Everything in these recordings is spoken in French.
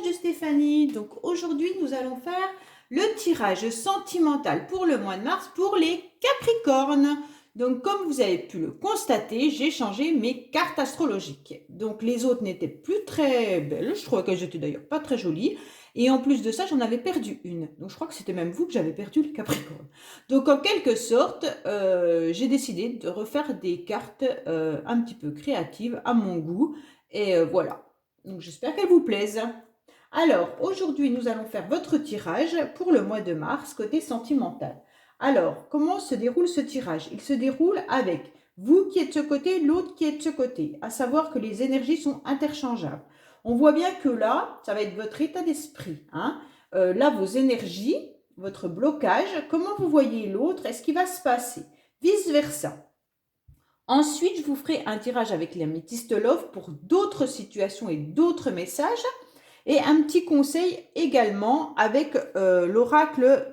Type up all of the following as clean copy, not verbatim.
de Stéphanie. Donc aujourd'hui, nous allons faire le tirage sentimental pour le mois de mars pour les Capricornes. Donc comme vous avez pu le constater, j'ai changé mes cartes astrologiques. Donc les autres n'étaient plus très belles, je trouvais qu'elles étaient d'ailleurs pas très jolies. Et en plus de ça, j'en avais perdu une. Donc je crois que c'était même vous que j'avais perdu le Capricorne. Donc en quelque sorte, j'ai décidé de refaire des cartes un petit peu créatives à mon goût. Et voilà. Donc j'espère qu'elles vous plaisent. Alors aujourd'hui, nous allons faire votre tirage pour le mois de mars côté sentimental. Alors, comment se déroule ce tirage? Il se déroule avec vous qui êtes de ce côté, l'autre qui est de ce côté. À savoir que les énergies sont interchangeables. On voit bien que là, ça va être votre état d'esprit. Hein. Là, vos énergies, votre blocage, comment vous voyez l'autre et ce qui va se passer. Vice versa. Ensuite, je vous ferai un tirage avec l'améthyste love pour d'autres situations et d'autres messages. Et un petit conseil également avec l'oracle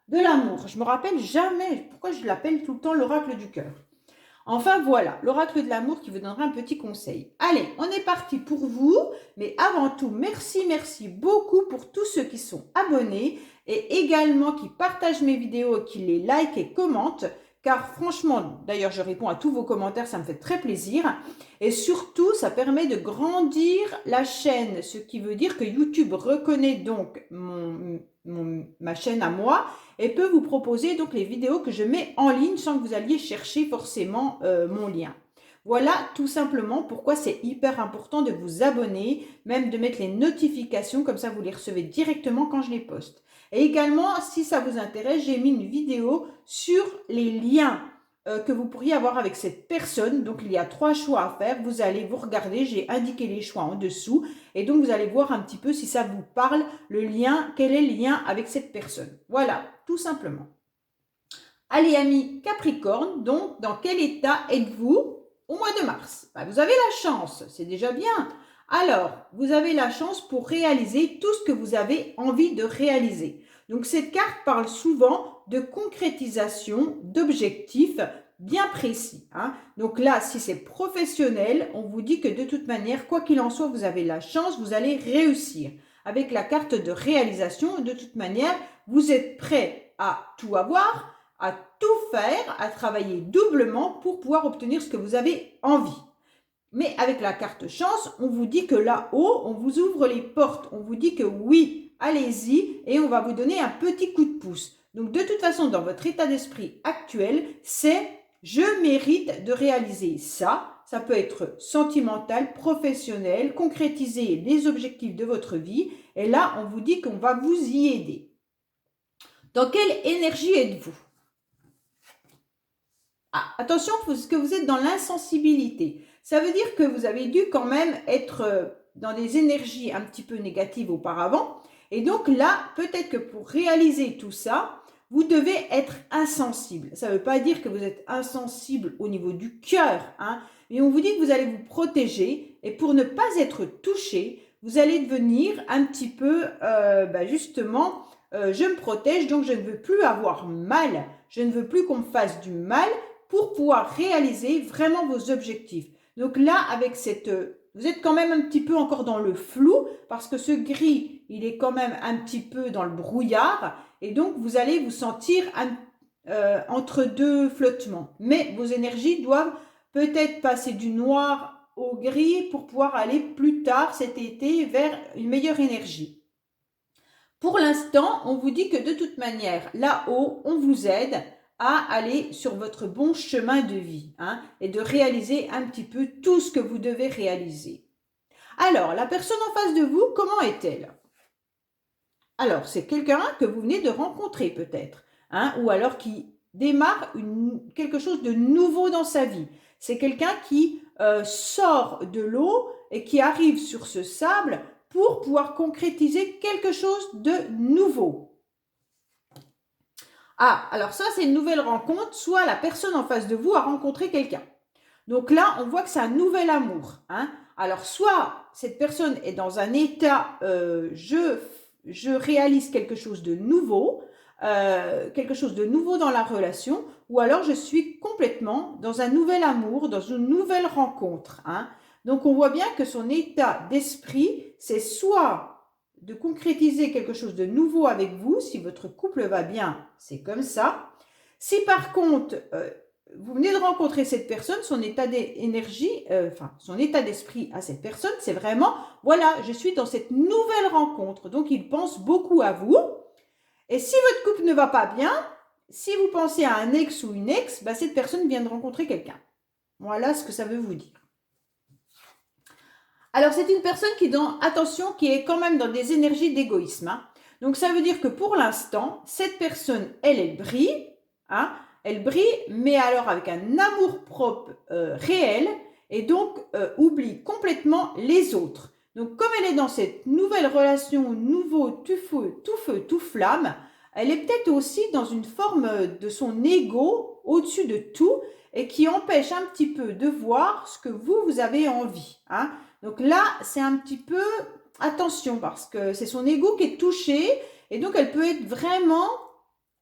de l'amour. Je me rappelle jamais pourquoi je l'appelle tout le temps l'oracle du cœur. Enfin voilà, l'oracle de l'amour qui vous donnera un petit conseil. Allez, on est parti pour vous. Mais avant tout, merci beaucoup pour tous ceux qui sont abonnés et également qui partagent mes vidéos, qui les likent et commentent. Car franchement, d'ailleurs je réponds à tous vos commentaires, ça me fait très plaisir. Et surtout, ça permet de grandir la chaîne, ce qui veut dire que YouTube reconnaît donc ma chaîne à moi et peut vous proposer donc les vidéos que je mets en ligne sans que vous alliez chercher forcément mon lien. Voilà tout simplement pourquoi c'est hyper important de vous abonner, même de mettre les notifications, comme ça vous les recevez directement quand je les poste. Et également, si ça vous intéresse, j'ai mis une vidéo sur les liens que vous pourriez avoir avec cette personne. Donc, il y a 3 choix à faire. Vous allez vous regarder, j'ai indiqué les choix en dessous. Et donc, vous allez voir un petit peu si ça vous parle, le lien, quel est le lien avec cette personne. Voilà, tout simplement. Allez, amis Capricorne, donc, dans quel état êtes-vous au mois de mars? Vous avez la chance, c'est déjà bien. Alors, vous avez la chance pour réaliser tout ce que vous avez envie de réaliser. Donc, cette carte parle souvent de concrétisation d'objectifs bien précis. Hein. Donc là, si c'est professionnel, on vous dit que de toute manière, quoi qu'il en soit, vous avez la chance, vous allez réussir. Avec la carte de réalisation, de toute manière, vous êtes prêt à tout avoir, à tout faire, à travailler doublement pour pouvoir obtenir ce que vous avez envie. Mais avec la carte chance, on vous dit que là-haut, on vous ouvre les portes. On vous dit que oui, allez-y et on va vous donner un petit coup de pouce. Donc de toute façon, dans votre état d'esprit actuel, c'est je mérite de réaliser ça. Ça peut être sentimental, professionnel, concrétiser les objectifs de votre vie. Et là, on vous dit qu'on va vous y aider. Dans quelle énergie êtes-vous? Ah, attention, parce que vous êtes dans l'insensibilité. Ça veut dire que vous avez dû quand même être dans des énergies un petit peu négatives auparavant. Et donc là, peut-être que pour réaliser tout ça, vous devez être insensible. Ça ne veut pas dire que vous êtes insensible au niveau du cœur, hein, mais on vous dit que vous allez vous protéger. Et pour ne pas être touché, vous allez devenir un petit peu, justement, je me protège, donc je ne veux plus avoir mal. Je ne veux plus qu'on me fasse du mal pour pouvoir réaliser vraiment vos objectifs. Donc là, avec vous êtes quand même un petit peu encore dans le flou parce que ce gris, il est quand même un petit peu dans le brouillard et donc vous allez vous sentir entre deux flottements. Mais vos énergies doivent peut-être passer du noir au gris pour pouvoir aller plus tard cet été vers une meilleure énergie. Pour l'instant, on vous dit que de toute manière, là-haut, on vous aide à aller sur votre bon chemin de vie hein, et de réaliser un petit peu tout ce que vous devez réaliser. Alors, la personne en face de vous, comment est-elle? Alors, c'est quelqu'un que vous venez de rencontrer peut-être, hein, ou alors qui démarre quelque chose de nouveau dans sa vie. C'est quelqu'un qui sort de l'eau et qui arrive sur ce sable pour pouvoir concrétiser quelque chose de nouveau. Ah, alors ça, c'est une nouvelle rencontre, soit la personne en face de vous a rencontré quelqu'un. Donc là, on voit que c'est un nouvel amour. Hein. Alors, soit cette personne est dans un état, je réalise quelque chose de nouveau dans la relation, ou alors je suis complètement dans un nouvel amour, dans une nouvelle rencontre. Hein. Donc, on voit bien que son état d'esprit, c'est soit de concrétiser quelque chose de nouveau avec vous, si votre couple va bien, c'est comme ça. Si par contre, vous venez de rencontrer cette personne, son état d'énergie, son état d'esprit à cette personne, c'est vraiment, voilà, je suis dans cette nouvelle rencontre. Donc, il pense beaucoup à vous. Et si votre couple ne va pas bien, si vous pensez à un ex ou une ex, bah, cette personne vient de rencontrer quelqu'un. Voilà ce que ça veut vous dire. Alors, c'est une personne qui est quand même dans des énergies d'égoïsme. Hein. Donc, ça veut dire que pour l'instant, cette personne, elle brille. Hein, elle brille, mais alors avec un amour-propre réel, et donc oublie complètement les autres. Donc, comme elle est dans cette nouvelle relation, nouveau tout feu, tout flamme, elle est peut-être aussi dans une forme de son ego au-dessus de tout, et qui empêche un petit peu de voir ce que vous avez envie. Hein. Donc là, c'est un petit peu attention parce que c'est son ego qui est touché et donc elle peut être vraiment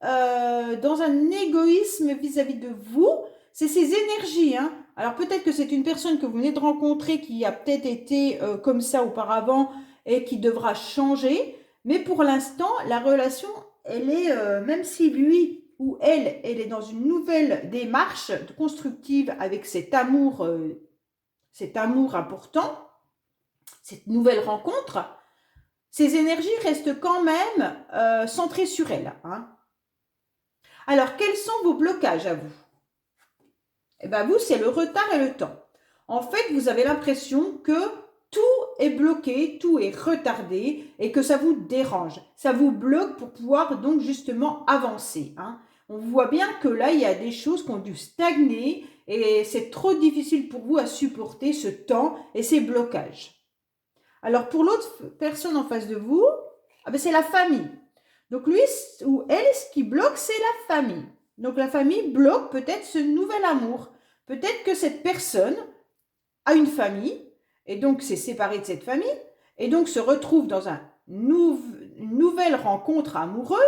dans un égoïsme vis-à-vis de vous. C'est ses énergies. Hein. Alors peut-être que c'est une personne que vous venez de rencontrer qui a peut-être été comme ça auparavant et qui devra changer. Mais pour l'instant, la relation, elle est, même si lui ou elle est dans une nouvelle démarche constructive avec cet amour important, cette nouvelle rencontre, ces énergies restent quand même centrées sur elle. Hein. Alors, quels sont vos blocages à vous? Eh bien, vous, c'est le retard et le temps. En fait, vous avez l'impression que tout est bloqué, tout est retardé et que ça vous dérange. Ça vous bloque pour pouvoir donc justement avancer. Hein. On voit bien que là, il y a des choses qui ont dû stagner et c'est trop difficile pour vous à supporter ce temps et ces blocages. Alors, pour l'autre personne en face de vous, c'est la famille. Donc, lui ou elle, ce qui bloque, c'est la famille. Donc, la famille bloque peut-être ce nouvel amour. Peut-être que cette personne a une famille et donc s'est séparée de cette famille et donc se retrouve dans une nouvelle rencontre amoureuse.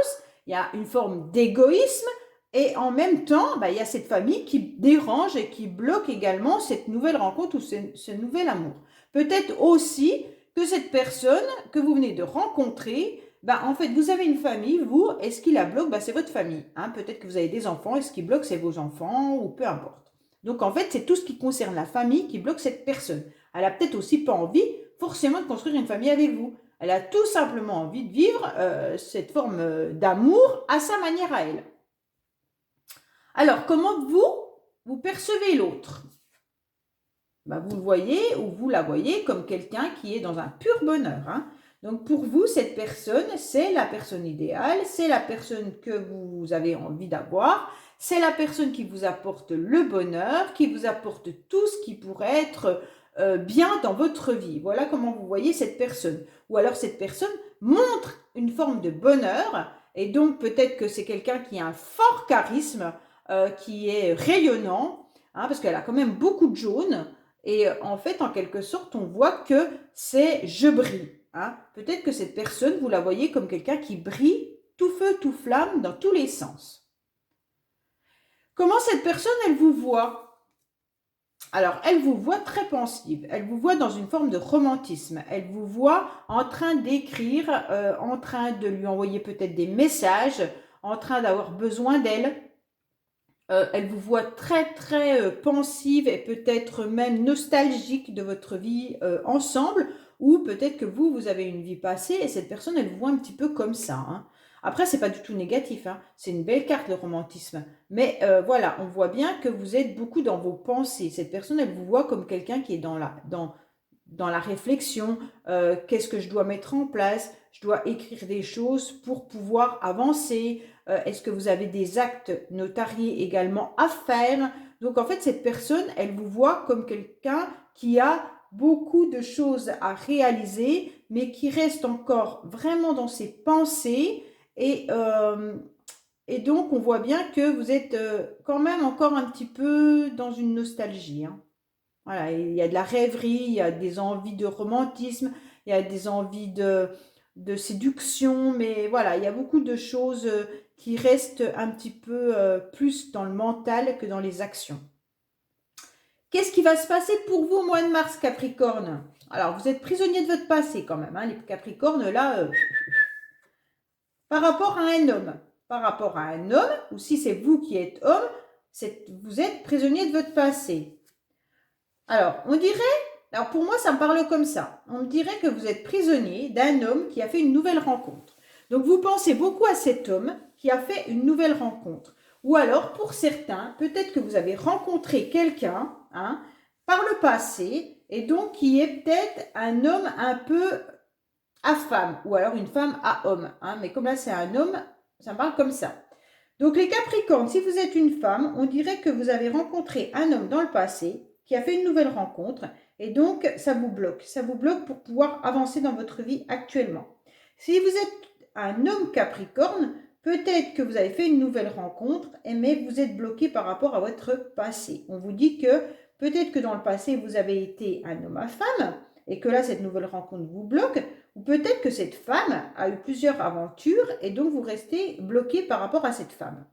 Il y a une forme d'égoïsme et en même temps, il y a cette famille qui dérange et qui bloque également cette nouvelle rencontre ou ce nouvel amour. Peut-être aussi que cette personne que vous venez de rencontrer, en fait, vous avez une famille, vous, et ce qui la bloque, c'est votre famille. Hein. Peut-être que vous avez des enfants, et ce qui bloque, c'est vos enfants, ou peu importe. Donc, en fait, c'est tout ce qui concerne la famille qui bloque cette personne. Elle a peut-être aussi pas envie, forcément, de construire une famille avec vous. Elle a tout simplement envie de vivre cette forme d'amour à sa manière à elle. Alors, comment vous percevez l'autre? Vous le voyez ou vous la voyez comme quelqu'un qui est dans un pur bonheur. Hein. Donc pour vous, cette personne, c'est la personne idéale, c'est la personne que vous avez envie d'avoir, c'est la personne qui vous apporte le bonheur, qui vous apporte tout ce qui pourrait être bien dans votre vie. Voilà comment vous voyez cette personne. Ou alors cette personne montre une forme de bonheur et donc peut-être que c'est quelqu'un qui a un fort charisme, qui est rayonnant, hein, parce qu'elle a quand même beaucoup de jaune. Et en fait, en quelque sorte, on voit que c'est « je brille ». Hein. Peut-être que cette personne, vous la voyez comme quelqu'un qui brille tout feu, tout flamme dans tous les sens. Comment cette personne, elle vous voit? Alors, elle vous voit très pensive, elle vous voit dans une forme de romantisme, elle vous voit en train d'écrire, en train de lui envoyer peut-être des messages, en train d'avoir besoin d'elle. Elle vous voit très très pensive et peut-être même nostalgique de votre vie ensemble, ou peut-être que vous avez une vie passée et cette personne, elle vous voit un petit peu comme ça. Hein. Après, c'est pas du tout négatif, hein. C'est une belle carte le romantisme. Mais voilà, on voit bien que vous êtes beaucoup dans vos pensées. Cette personne, elle vous voit comme quelqu'un qui est dans la réflexion. Qu'est-ce que je dois mettre en place? Je dois écrire des choses pour pouvoir avancer. Est-ce que vous avez des actes notariés également à faire? Donc en fait, cette personne, elle vous voit comme quelqu'un qui a beaucoup de choses à réaliser, mais qui reste encore vraiment dans ses pensées. Et donc, on voit bien que vous êtes quand même encore un petit peu dans une nostalgie. Hein. Voilà, il y a de la rêverie, il y a des envies de romantisme, il y a des envies de séduction, mais voilà, il y a beaucoup de choses qui restent un petit peu plus dans le mental que dans les actions. Qu'est-ce qui va se passer pour vous au mois de mars, Capricorne? Alors, vous êtes prisonnier de votre passé quand même, hein, les Capricornes, là, par rapport à un homme. Par rapport à un homme, ou si c'est vous qui êtes homme, vous êtes prisonnier de votre passé. Alors, on dirait, alors pour moi, ça me parle comme ça. On me dirait que vous êtes prisonnier d'un homme qui a fait une nouvelle rencontre. Donc, vous pensez beaucoup à cet homme qui a fait une nouvelle rencontre. Ou alors, pour certains, peut-être que vous avez rencontré quelqu'un hein, par le passé et donc qui est peut-être un homme un peu à femme ou alors une femme à homme. Hein, mais comme là, c'est un homme, ça me parle comme ça. Donc, les Capricornes, si vous êtes une femme, on dirait que vous avez rencontré un homme dans le passé qui a fait une nouvelle rencontre et donc ça vous bloque. Ça vous bloque pour pouvoir avancer dans votre vie actuellement. Si vous êtes un homme Capricorne, peut-être que vous avez fait une nouvelle rencontre, mais vous êtes bloqué par rapport à votre passé. On vous dit que peut-être que dans le passé, vous avez été un homme à femme et que là, cette nouvelle rencontre vous bloque. Ou peut-être que cette femme a eu plusieurs aventures et donc vous restez bloqué par rapport à cette femme.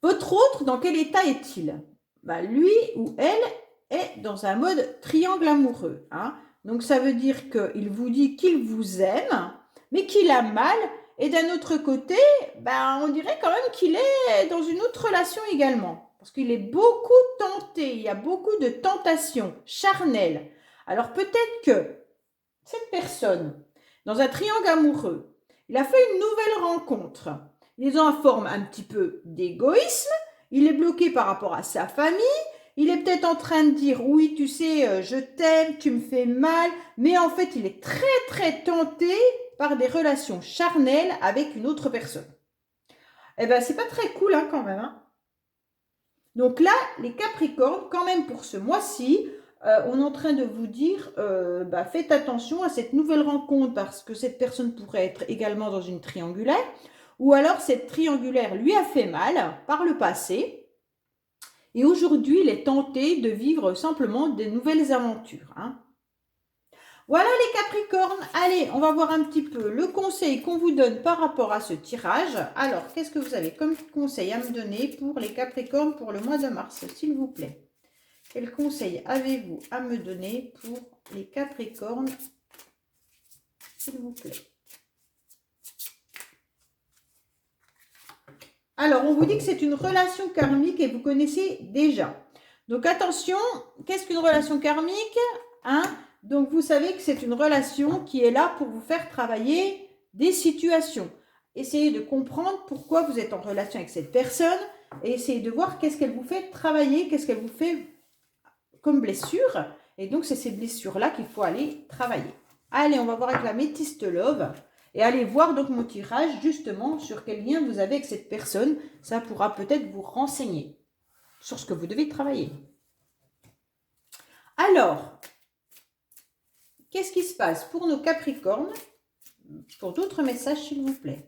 Votre autre, dans quel état est-il? Lui ou elle est dans un mode triangle amoureux. Hein. Donc ça veut dire qu'il vous dit qu'il vous aime, mais qu'il a mal. Et d'un autre côté, on dirait quand même qu'il est dans une autre relation également. Parce qu'il est beaucoup tenté, il y a beaucoup de tentations charnelles. Alors peut-être que cette personne, dans un triangle amoureux, il a fait une nouvelle rencontre. Ils ont une forme un petit peu d'égoïsme. Il est bloqué par rapport à sa famille. Il est peut-être en train de dire, oui, tu sais, je t'aime, tu me fais mal. Mais en fait, il est très, très tenté par des relations charnelles avec une autre personne. Eh bien, c'est pas très cool hein, quand même. Hein. Donc là, les Capricornes, quand même pour ce mois-ci, on est en train de vous dire, faites attention à cette nouvelle rencontre parce que cette personne pourrait être également dans une triangulaire. Ou alors, cette triangulaire lui a fait mal par le passé. Et aujourd'hui, il est tenté de vivre simplement des nouvelles aventures. Hein. Voilà les Capricornes. Allez, on va voir un petit peu le conseil qu'on vous donne par rapport à ce tirage. Alors, qu'est-ce que vous avez comme conseil à me donner pour les Capricornes pour le mois de mars, s'il vous plaît? Quel conseil avez-vous à me donner pour les Capricornes, s'il vous plaît? Alors, on vous dit que c'est une relation karmique et vous connaissez déjà. Donc, attention, qu'est-ce qu'une relation karmique hein? Donc, vous savez que c'est une relation qui est là pour vous faire travailler des situations. Essayez de comprendre pourquoi vous êtes en relation avec cette personne et essayez de voir qu'est-ce qu'elle vous fait travailler, qu'est-ce qu'elle vous fait comme blessure. Et donc, c'est ces blessures-là qu'il faut aller travailler. Allez, on va voir avec la métiste love. Et allez voir donc mon tirage justement sur quel lien vous avez avec cette personne. Ça pourra peut-être vous renseigner sur ce que vous devez travailler. Alors, qu'est-ce qui se passe pour nos Capricornes? Pour d'autres messages, s'il vous plaît.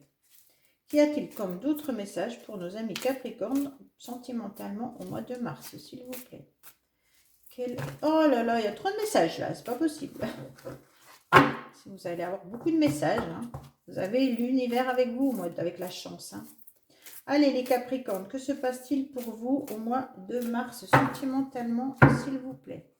Qu'y a-t-il comme d'autres messages pour nos amis Capricornes sentimentalement au mois de mars, s'il vous plaît? Oh là là, il y a trop de messages là, c'est pas possible. Vous allez avoir beaucoup de messages. Hein. Vous avez l'univers avec vous, moi, avec la chance. Hein. Allez, les Capricornes, que se passe-t-il pour vous au mois de mars, sentimentalement, s'il vous plaît?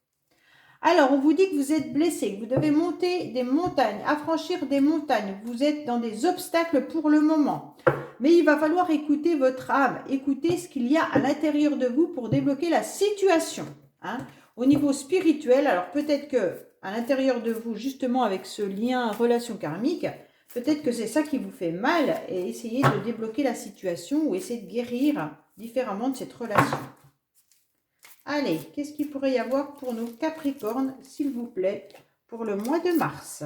Alors, on vous dit que vous êtes blessé, que vous devez monter des montagnes, affranchir des montagnes. Vous êtes dans des obstacles pour le moment. Mais il va falloir écouter votre âme, écouter ce qu'il y a à l'intérieur de vous pour débloquer la situation. Hein. Au niveau spirituel, alors peut-être que à l'intérieur de vous, justement avec ce lien relation karmique, peut-être que c'est ça qui vous fait mal et essayez de débloquer la situation ou essayez de guérir différemment de cette relation. Allez, qu'est-ce qu'il pourrait y avoir pour nos Capricornes, s'il vous plaît, pour le mois de mars?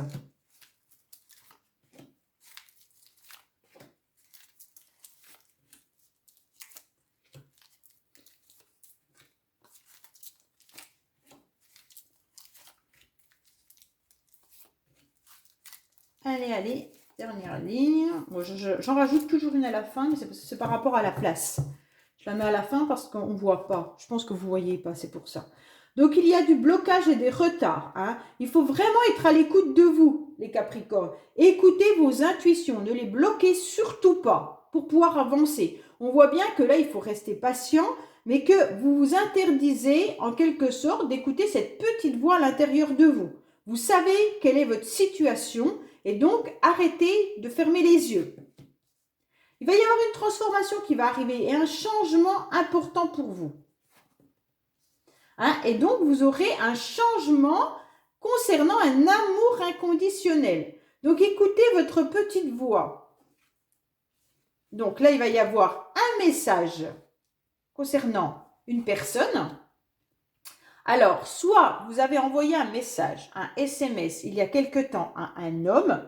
Allez, dernière ligne. Bon, j'en rajoute toujours une à la fin, mais c'est par rapport à la place. Je la mets à la fin parce qu'on ne voit pas. Je pense que vous ne voyez pas, c'est pour ça. Donc, il y a du blocage et des retards. Hein. Il faut vraiment être à l'écoute de vous, les Capricornes. Écoutez vos intuitions, ne les bloquez surtout pas pour pouvoir avancer. On voit bien que là, il faut rester patient mais que vous vous interdisez en quelque sorte d'écouter cette petite voix à l'intérieur de vous. Vous savez quelle est votre situation et donc arrêtez de fermer les yeux. Il va y avoir une transformation qui va arriver et un changement important pour vous. Hein, et donc, vous aurez un changement concernant un amour inconditionnel. Donc, écoutez votre petite voix. Donc là, il va y avoir un message concernant une personne. Alors, soit vous avez envoyé un message, un SMS, il y a quelque temps à un homme,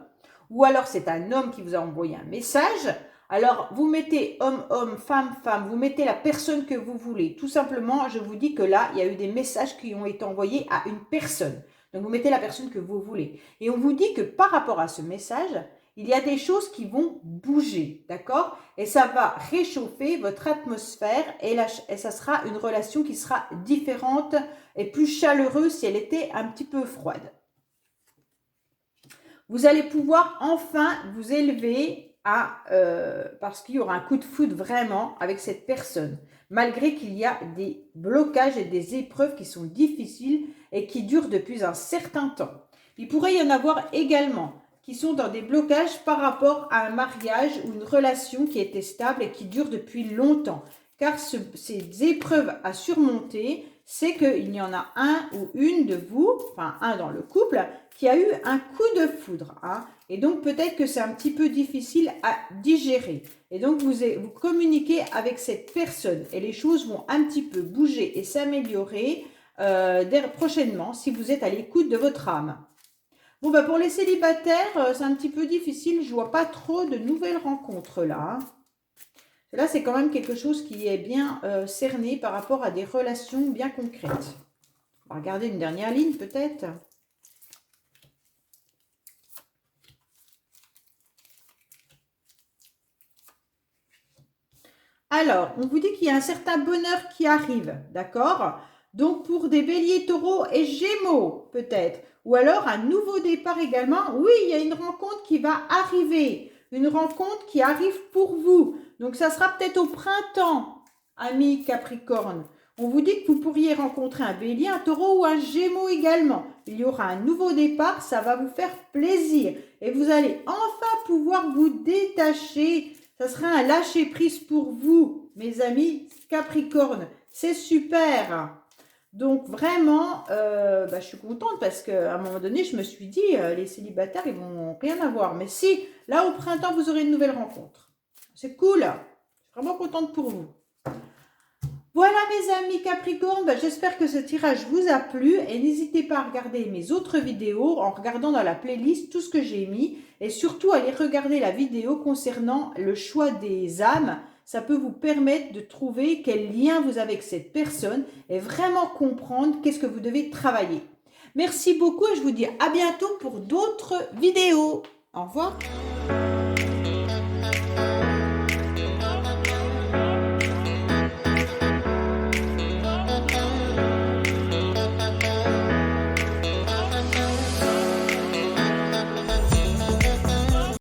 ou alors c'est un homme qui vous a envoyé un message. Alors, vous mettez homme, homme, femme, femme, vous mettez la personne que vous voulez. Tout simplement, je vous dis que là, il y a eu des messages qui ont été envoyés à une personne. Donc, vous mettez la personne que vous voulez. Et on vous dit que par rapport à ce message, il y a des choses qui vont bouger, d'accord? Et ça va réchauffer votre atmosphère et ça sera une relation qui sera différente et plus chaleureuse si elle était un petit peu froide. Vous allez pouvoir enfin vous élever parce qu'il y aura un coup de foudre vraiment avec cette personne, malgré qu'il y a des blocages et des épreuves qui sont difficiles et qui durent depuis un certain temps. Il pourrait y en avoir également qui sont dans des blocages par rapport à un mariage ou une relation qui était stable et qui dure depuis longtemps. Car ces épreuves à surmonter, c'est qu'il y en a un ou une de vous, enfin un dans le couple, qui a eu un coup de foudre. Hein, et donc peut-être que c'est un petit peu difficile à digérer. Et donc vous communiquez avec cette personne et les choses vont un petit peu bouger et s'améliorer prochainement si vous êtes à l'écoute de votre âme. Bon, bah pour les célibataires, c'est un petit peu difficile. Je ne vois pas trop de nouvelles rencontres là. Là, c'est quand même quelque chose qui est bien cerné par rapport à des relations bien concrètes. On va regarder une dernière ligne peut-être. Alors, on vous dit qu'il y a un certain bonheur qui arrive, d'accord? Donc, pour des béliers, taureaux et gémeaux, peut-être. Ou alors, un nouveau départ également. Oui, il y a une rencontre qui va arriver. Une rencontre qui arrive pour vous. Donc, ça sera peut-être au printemps, amis Capricorne. On vous dit que vous pourriez rencontrer un bélier, un taureau ou un gémeaux également. Il y aura un nouveau départ, ça va vous faire plaisir. Et vous allez enfin pouvoir vous détacher. Ça sera un lâcher-prise pour vous, mes amis Capricorne. C'est super. Donc vraiment, je suis contente parce qu'à un moment donné, je me suis dit, les célibataires, ils vont rien avoir. Mais si, là au printemps, vous aurez une nouvelle rencontre. C'est cool. Je suis vraiment contente pour vous. Voilà mes amis Capricorne, j'espère que ce tirage vous a plu et n'hésitez pas à regarder mes autres vidéos en regardant dans la playlist tout ce que j'ai mis et surtout allez regarder la vidéo concernant le choix des âmes. Ça peut vous permettre de trouver quel lien vous avez avec cette personne et vraiment comprendre qu'est-ce que vous devez travailler. Merci beaucoup et je vous dis à bientôt pour d'autres vidéos. Au revoir.